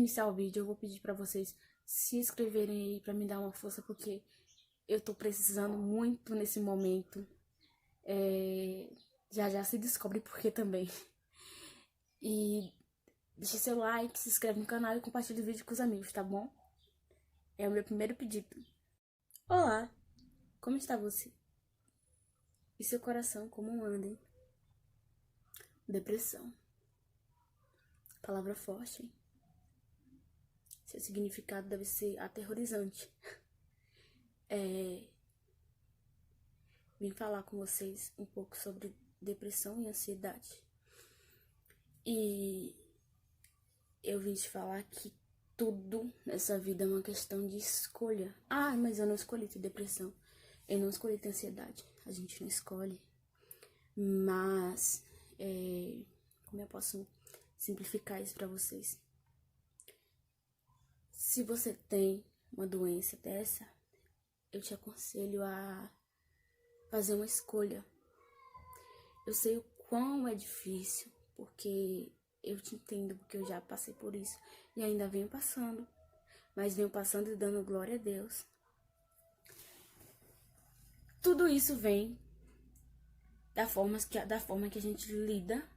iniciar o vídeo, eu vou pedir pra vocês se inscreverem aí pra me dar uma força, porque eu tô precisando muito nesse momento. Já já se descobre por que também. E deixe seu like, se inscreve no canal e compartilha o vídeo com os amigos, tá bom? É o meu primeiro pedido. Olá, como está você? E seu coração, como anda, hein? Depressão. Palavra forte, hein? Seu significado deve ser aterrorizante. Vim falar com vocês um pouco sobre depressão e ansiedade. E eu vim te falar que tudo nessa vida é uma questão de escolha. Ah, mas eu não escolhi ter depressão. Eu não escolhi ter ansiedade. A gente não escolhe. Mas, como eu posso simplificar isso pra vocês? Se você tem uma doença dessa, eu te aconselho a fazer uma escolha. Eu sei o quão é difícil, porque eu te entendo, porque eu já passei por isso. E ainda venho passando, mas venho passando e dando glória a Deus. Tudo isso vem da forma que a gente lida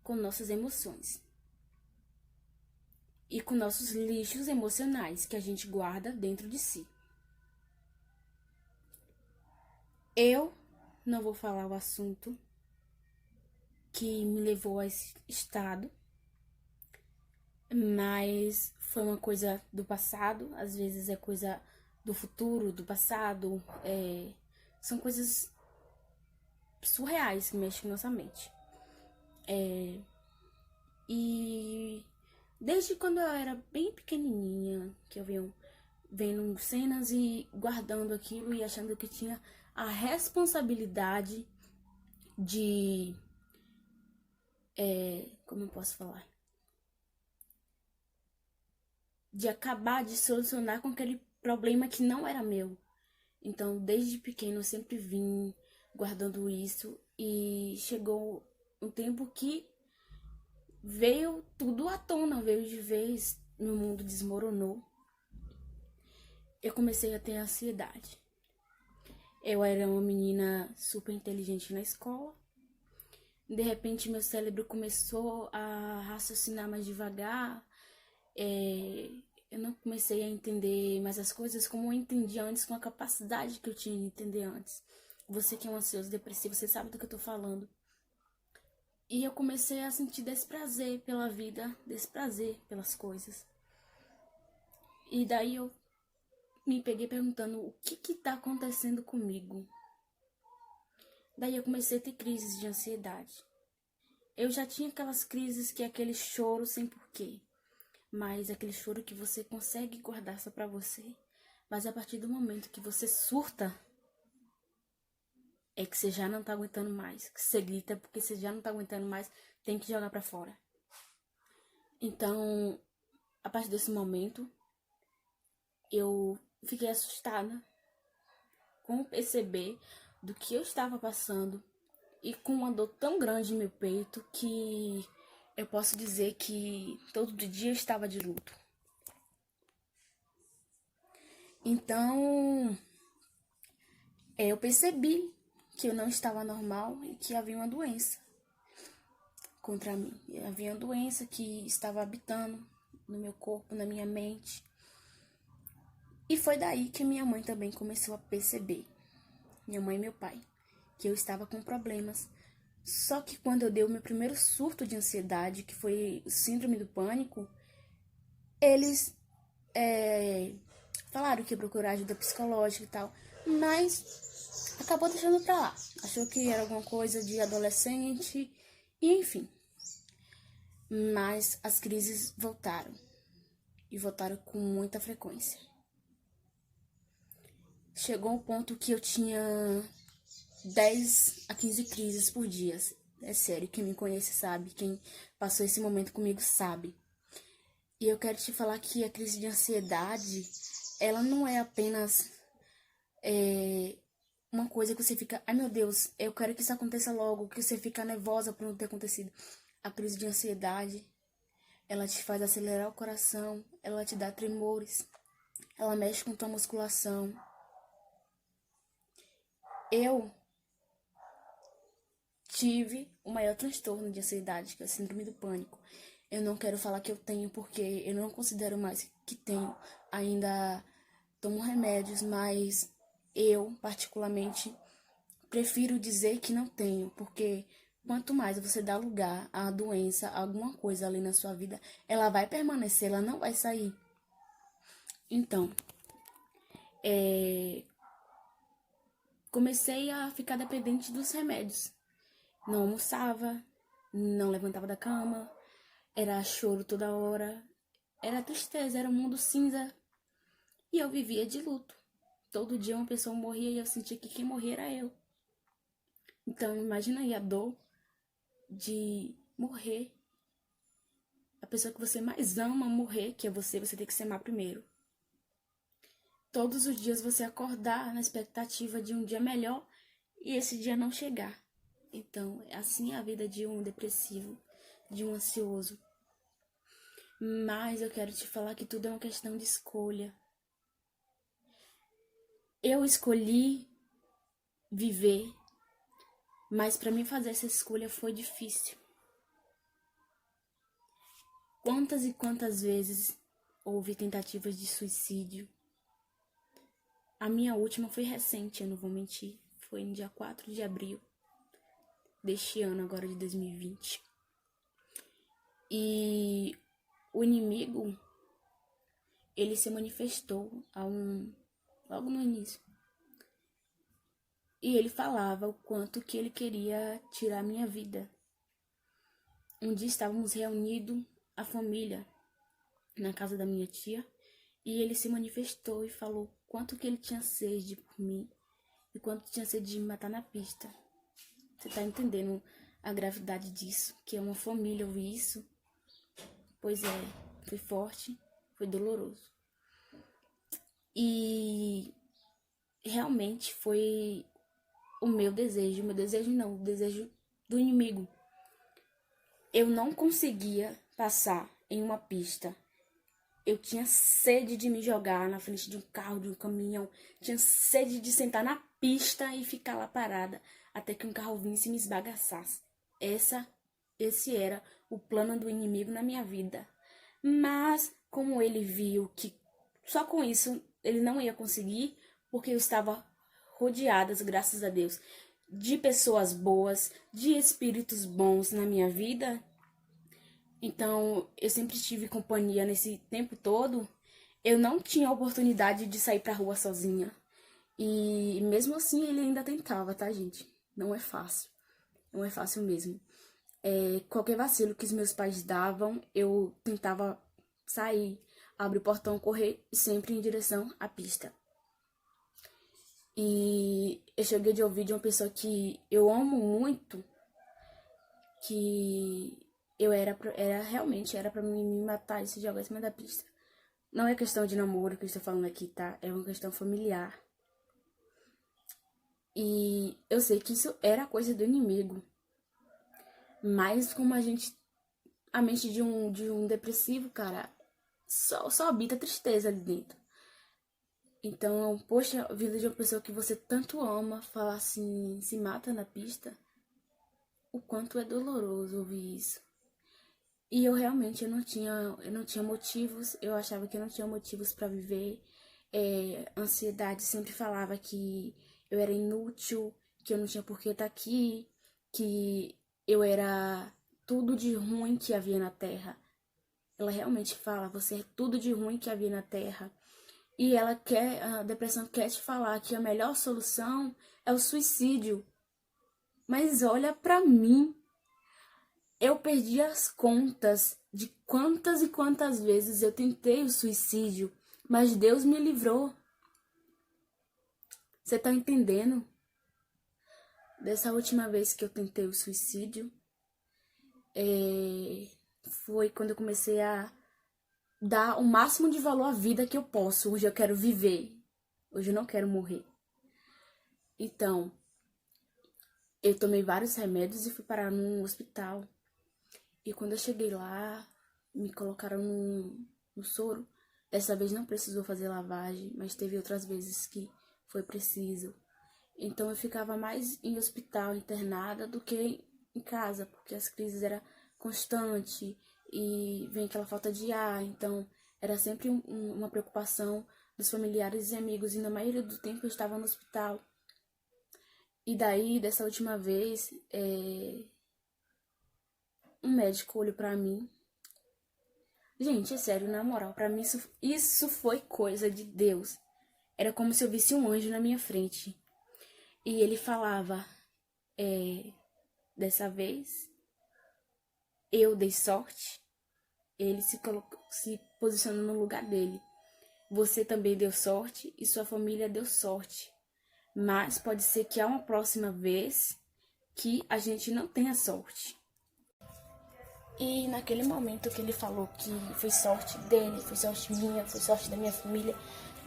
com nossas emoções. E com nossos lixos emocionais que a gente guarda dentro de si. Eu não vou falar o assunto que me levou a esse estado, mas foi uma coisa do passado, às vezes é coisa do futuro, do passado, são coisas surreais que mexem com nossa mente. E desde quando eu era bem pequenininha, que eu venho vendo cenas e guardando aquilo e achando que tinha a responsabilidade de, como eu posso falar? De acabar, de solucionar com aquele problema que não era meu. Então, desde pequeno, eu sempre vim guardando isso e chegou um tempo que veio tudo à tona, veio de vez, meu mundo desmoronou. Eu comecei a ter ansiedade. Eu era uma menina super inteligente na escola. De repente, meu cérebro começou a raciocinar mais devagar. Eu não comecei a entender mais as coisas como eu entendia antes, com a capacidade que eu tinha de entender antes. Você que é um ansioso depressivo, você sabe do que eu tô falando. E eu comecei a sentir desprazer pela vida, desprazer pelas coisas. E daí eu me peguei perguntando o que tá acontecendo comigo. Daí eu comecei a ter crises de ansiedade. Eu já tinha aquelas crises que é aquele choro sem porquê. Mas aquele choro que você consegue guardar só pra você. Mas a partir do momento que você surta, é que você já não tá aguentando mais. Que você grita porque você já não tá aguentando mais, tem que jogar pra fora. Então, a partir desse momento, eu fiquei assustada com perceber do que eu estava passando e com uma dor tão grande em meu peito que eu posso dizer que todo dia eu estava de luto. Então, eu percebi que eu não estava normal e que havia uma doença contra mim. Havia uma doença que estava habitando no meu corpo, na minha mente. E foi daí que minha mãe também começou a perceber, minha mãe e meu pai, que eu estava com problemas. Só que quando eu dei o meu primeiro surto de ansiedade, que foi o síndrome do pânico, eles falaram que ia procurar ajuda psicológica e tal, mas acabou deixando pra lá. Achou que era alguma coisa de adolescente, e enfim. Mas as crises voltaram, e voltaram com muita frequência. Chegou um ponto que eu tinha 10 a 15 crises por dia. É sério, quem me conhece sabe, quem passou esse momento comigo sabe. E eu quero te falar que a crise de ansiedade, ela não é apenas uma coisa que você fica, ai meu Deus, eu quero que isso aconteça logo, que você fica nervosa por não ter acontecido. A crise de ansiedade ela te faz acelerar o coração, ela te dá tremores, ela mexe com tua musculação. Eu tive o maior transtorno de ansiedade, que é a síndrome do pânico. Eu não quero falar que eu tenho, porque eu não considero mais que tenho. Ainda tomo remédios, mas eu, particularmente, prefiro dizer que não tenho, porque quanto mais você dá lugar à doença, a alguma coisa ali na sua vida, ela vai permanecer, ela não vai sair. Então, comecei a ficar dependente dos remédios. Não almoçava, não levantava da cama, era choro toda hora, era tristeza, era um mundo cinza. E eu vivia de luto. Todo dia uma pessoa morria e eu sentia que quem morria era eu. Então, imagina aí a dor de morrer. A pessoa que você mais ama morrer, que é você tem que se amar primeiro. Todos os dias você acordar na expectativa de um dia melhor e esse dia não chegar. Então, assim é a vida de um depressivo, de um ansioso. Mas eu quero te falar que tudo é uma questão de escolha. Eu escolhi viver, mas para mim fazer essa escolha foi difícil. Quantas e quantas vezes houve tentativas de suicídio? A minha última foi recente, eu não vou mentir. Foi no dia 4 de abril deste ano, agora de 2020. E o inimigo, ele se manifestou logo no início. E ele falava o quanto que ele queria tirar a minha vida. Um dia estávamos reunidos, a família, na casa da minha tia, e ele se manifestou e falou quanto que ele tinha sede por mim e quanto tinha sede de me matar na pista. Você tá entendendo a gravidade disso? Que é uma família ouvir isso? Pois é, foi forte, foi doloroso. E realmente foi o meu desejo não, o desejo do inimigo. Eu não conseguia passar em uma pista. Eu tinha sede de me jogar na frente de um carro, de um caminhão. Tinha sede de sentar na pista e ficar lá parada até que um carro vinsse e me esbagaçasse. Esse era o plano do inimigo na minha vida. Mas, como ele viu que só com isso ele não ia conseguir, porque eu estava rodeada, graças a Deus, de pessoas boas, de espíritos bons na minha vida. Então, eu sempre tive companhia nesse tempo todo. Eu não tinha oportunidade de sair pra rua sozinha. E mesmo assim, ele ainda tentava, tá, gente? Não é fácil. Não é fácil mesmo. Qualquer vacilo que os meus pais davam, eu tentava sair, abrir o portão, correr, sempre em direção à pista. E eu cheguei de ouvir de uma pessoa que eu amo muito, que realmente era pra mim me matar e se jogar em cima da pista. Não é questão de namoro que eu estou falando aqui, tá? É uma questão familiar. E eu sei que isso era coisa do inimigo. Mas como a mente de um depressivo, cara, só habita tristeza ali dentro. Então, poxa, a vida de uma pessoa que você tanto ama, falar assim, se mata na pista, o quanto é doloroso ouvir isso. E eu realmente eu não tinha motivos, eu achava que eu não tinha motivos para viver. Ansiedade sempre falava que eu era inútil, que eu não tinha por que estar aqui, que eu era tudo de ruim que havia na Terra. Ela realmente fala, você é tudo de ruim que havia na Terra. E a depressão quer te falar que a melhor solução é o suicídio. Mas olha pra mim, eu perdi as contas de quantas e quantas vezes eu tentei o suicídio, mas Deus me livrou. Você tá entendendo? Dessa última vez que eu tentei o suicídio, foi quando eu comecei a dar o máximo de valor à vida que eu posso. Hoje eu quero viver. Hoje eu não quero morrer. Então, eu tomei vários remédios e fui parar num hospital. E quando eu cheguei lá, me colocaram no soro. Dessa vez não precisou fazer lavagem, mas teve outras vezes que foi preciso. Então eu ficava mais em hospital internada do que em casa, porque as crises eram constantes e vem aquela falta de ar. Então era sempre uma preocupação dos familiares e amigos, e na maioria do tempo eu estava no hospital. E daí, dessa última vez, um médico olhou pra mim. Gente, é sério, na moral, pra mim isso foi coisa de Deus. Era como se eu visse um anjo na minha frente. E ele falava, dessa vez, eu dei sorte. Ele se posicionou no lugar dele. Você também deu sorte e sua família deu sorte. Mas pode ser que há uma próxima vez que a gente não tenha sorte. E naquele momento que ele falou que foi sorte dele, foi sorte minha, foi sorte da minha família,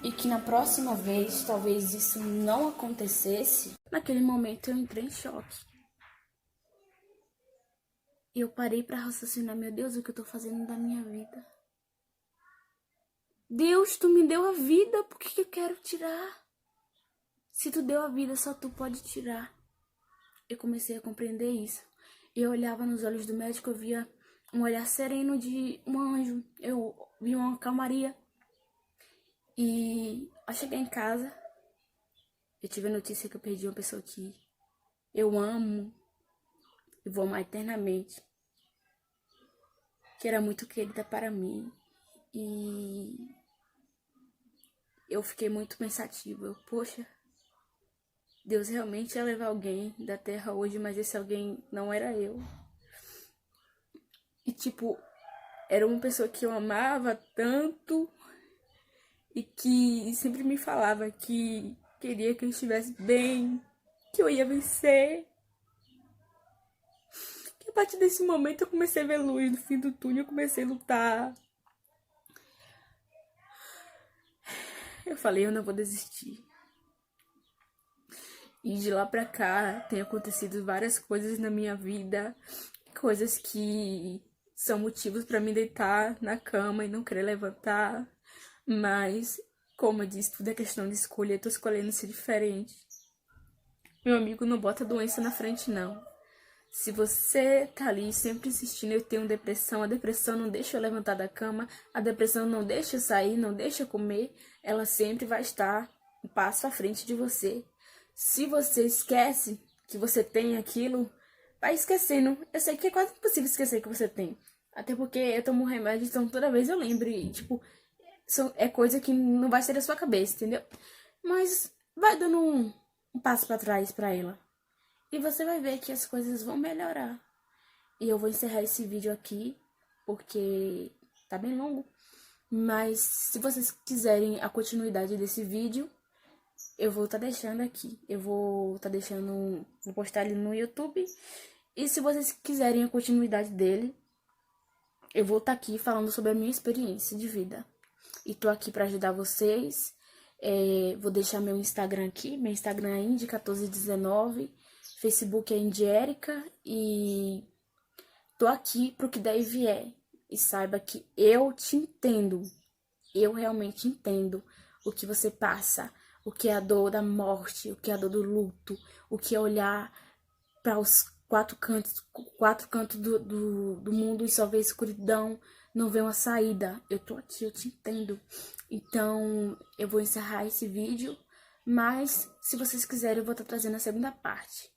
e que na próxima vez talvez isso não acontecesse, naquele momento eu entrei em choque. E eu parei para raciocinar, meu Deus, o que eu tô fazendo da minha vida? Deus, tu me deu a vida, por que eu quero tirar? Se tu deu a vida, só tu pode tirar. Eu comecei a compreender isso. Eu olhava nos olhos do médico, eu via um olhar sereno de um anjo. Eu via uma calmaria. E ao chegar em casa, eu tive a notícia que eu perdi uma pessoa que eu amo e vou amar eternamente. Que era muito querida para mim. E eu fiquei muito pensativa. Poxa, Deus realmente ia levar alguém da terra hoje, mas esse alguém não era eu. E tipo, era uma pessoa que eu amava tanto e que sempre me falava que queria que eu estivesse bem, que eu ia vencer. Que a partir desse momento eu comecei a ver luz no fim do túnel, eu comecei a lutar. Eu falei, eu não vou desistir. E de lá pra cá tem acontecido várias coisas na minha vida, coisas que são motivos pra me deitar na cama e não querer levantar. Mas, como eu disse, tudo é questão de escolha, eu tô escolhendo ser diferente. Meu amigo, não bota doença na frente, não. Se você tá ali sempre insistindo, eu tenho depressão, a depressão não deixa eu levantar da cama, a depressão não deixa eu sair, não deixa eu comer, ela sempre vai estar um passo à frente de você. Se você esquece que você tem aquilo, vai esquecendo. Eu sei que é quase impossível esquecer que você tem. Até porque eu tomo um remédio, então toda vez eu lembro. E, tipo, é coisa que não vai sair da sua cabeça, entendeu? Mas vai dando um passo pra trás pra ela. E você vai ver que as coisas vão melhorar. E eu vou encerrar esse vídeo aqui, porque tá bem longo. Mas se vocês quiserem a continuidade desse vídeo, eu vou estar deixando aqui. Eu vou estar deixando, vou postar ele no YouTube. E se vocês quiserem a continuidade dele, eu vou estar aqui falando sobre a minha experiência de vida. E tô aqui para ajudar vocês. Vou deixar meu Instagram aqui. Meu Instagram é Indy1419. Facebook é Indyerica. E tô aqui pro que der e vier. E saiba que eu te entendo. Eu realmente entendo o que você passa. O que é a dor da morte, o que é a dor do luto, o que é olhar para os quatro cantos do mundo e só ver escuridão, não ver uma saída. Eu tô aqui, eu te entendo. Então, eu vou encerrar esse vídeo, mas se vocês quiserem, eu vou estar trazendo a segunda parte.